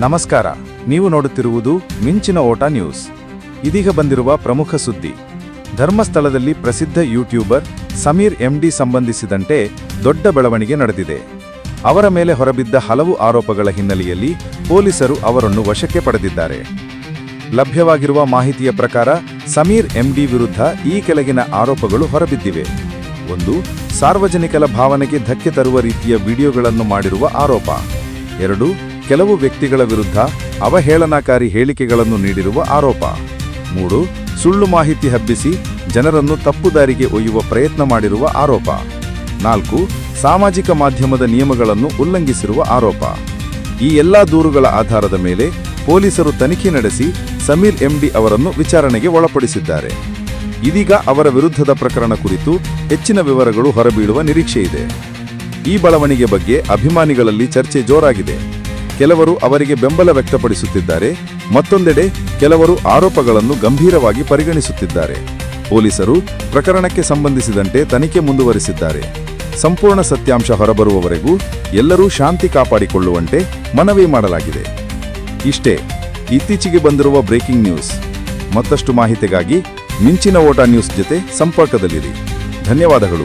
ನಮಸ್ಕಾರ, ನೀವು ನೋಡುತ್ತಿರುವುದು ಮಿಂಚಿನ ಓಟ ನ್ಯೂಸ್. ಇದೀಗ ಬಂದಿರುವ ಪ್ರಮುಖ ಸುದ್ದಿ. ಧರ್ಮಸ್ಥಳದಲ್ಲಿ ಪ್ರಸಿದ್ಧ ಯೂಟ್ಯೂಬರ್ ಸಮೀರ್ ಎಂಡಿ ಸಂಬಂಧಿಸಿದಂತೆ ದೊಡ್ಡ ಬೆಳವಣಿಗೆ ನಡೆದಿದೆ. ಅವರ ಮೇಲೆ ಹೊರಬಿದ್ದ ಹಲವು ಆರೋಪಗಳ ಹಿನ್ನೆಲೆಯಲ್ಲಿ ಪೊಲೀಸರು ಅವರನ್ನು ವಶಕ್ಕೆ ಪಡೆದಿದ್ದಾರೆ. ಲಭ್ಯವಾಗಿರುವ ಮಾಹಿತಿಯ ಪ್ರಕಾರ ಸಮೀರ್ ಎಂಡಿ ವಿರುದ್ಧ ಈ ಕೆಳಗಿನ ಆರೋಪಗಳು ಹೊರಬಿದ್ದಿವೆ. 1. ಸಾರ್ವಜನಿಕರ ಭಾವನೆಗೆ ಧಕ್ಕೆ ತರುವ ರೀತಿಯ ವಿಡಿಯೋಗಳನ್ನು ಮಾಡಿರುವ ಆರೋಪ. 2. ಕೆಲವು ವ್ಯಕ್ತಿಗಳ ವಿರುದ್ಧ ಅವಹೇಳನಕಾರಿ ಹೇಳಿಕೆಗಳನ್ನು ನೀಡಿರುವ ಆರೋಪ. 3. ಸುಳ್ಳು ಮಾಹಿತಿ ಹಬ್ಬಿಸಿ ಜನರನ್ನು ತಪ್ಪುದಾರಿಗೆ ಒಯ್ಯುವ ಪ್ರಯತ್ನ ಮಾಡಿರುವ ಆರೋಪ. 4. ಸಾಮಾಜಿಕ ಮಾಧ್ಯಮದ ನಿಯಮಗಳನ್ನು ಉಲ್ಲಂಘಿಸಿರುವ ಆರೋಪ. ಈ ಎಲ್ಲಾ ದೂರುಗಳ ಆಧಾರದ ಮೇಲೆ ಪೊಲೀಸರು ತನಿಖೆ ನಡೆಸಿ ಸಮೀರ್ ಎಂಡಿ ಅವರನ್ನು ವಿಚಾರಣೆಗೆ ಒಳಪಡಿಸಿದ್ದಾರೆ. ಇದೀಗ ಅವರ ವಿರುದ್ಧದ ಪ್ರಕರಣ ಕುರಿತು ಹೆಚ್ಚಿನ ವಿವರಗಳು ಹೊರಬೀಳುವ ನಿರೀಕ್ಷೆಯಿದೆ. ಈ ಬೆಳವಣಿಗೆ ಬಗ್ಗೆ ಅಭಿಮಾನಿಗಳಲ್ಲಿ ಚರ್ಚೆ ಜೋರಾಗಿದೆ. ಕೆಲವರು ಅವರಿಗೆ ಬೆಂಬಲ ವ್ಯಕ್ತಪಡಿಸುತ್ತಿದ್ದಾರೆ, ಮತ್ತೊಂದೆಡೆ ಕೆಲವರು ಆರೋಪಗಳನ್ನು ಗಂಭೀರವಾಗಿ ಪರಿಗಣಿಸುತ್ತಿದ್ದಾರೆ. ಪೊಲೀಸರು ಪ್ರಕರಣಕ್ಕೆ ಸಂಬಂಧಿಸಿದಂತೆ ತನಿಖೆ ಮುಂದುವರಿಸಿದ್ದಾರೆ. ಸಂಪೂರ್ಣ ಸತ್ಯಾಂಶ ಹೊರಬರುವವರೆಗೂ ಎಲ್ಲರೂ ಶಾಂತಿ ಕಾಪಾಡಿಕೊಳ್ಳುವಂತೆ ಮನವಿ ಮಾಡಲಾಗಿದೆ. ಇಷ್ಟೇ ಇತ್ತೀಚೆಗೆ ಬಂದಿರುವ ಬ್ರೇಕಿಂಗ್ ನ್ಯೂಸ್. ಮತ್ತಷ್ಟು ಮಾಹಿತಿಗಾಗಿ ಮಿಂಚಿನ ಓಟ ನ್ಯೂಸ್ ಜೊತೆ ಸಂಪರ್ಕದಲ್ಲಿರಿ. ಧನ್ಯವಾದಗಳು.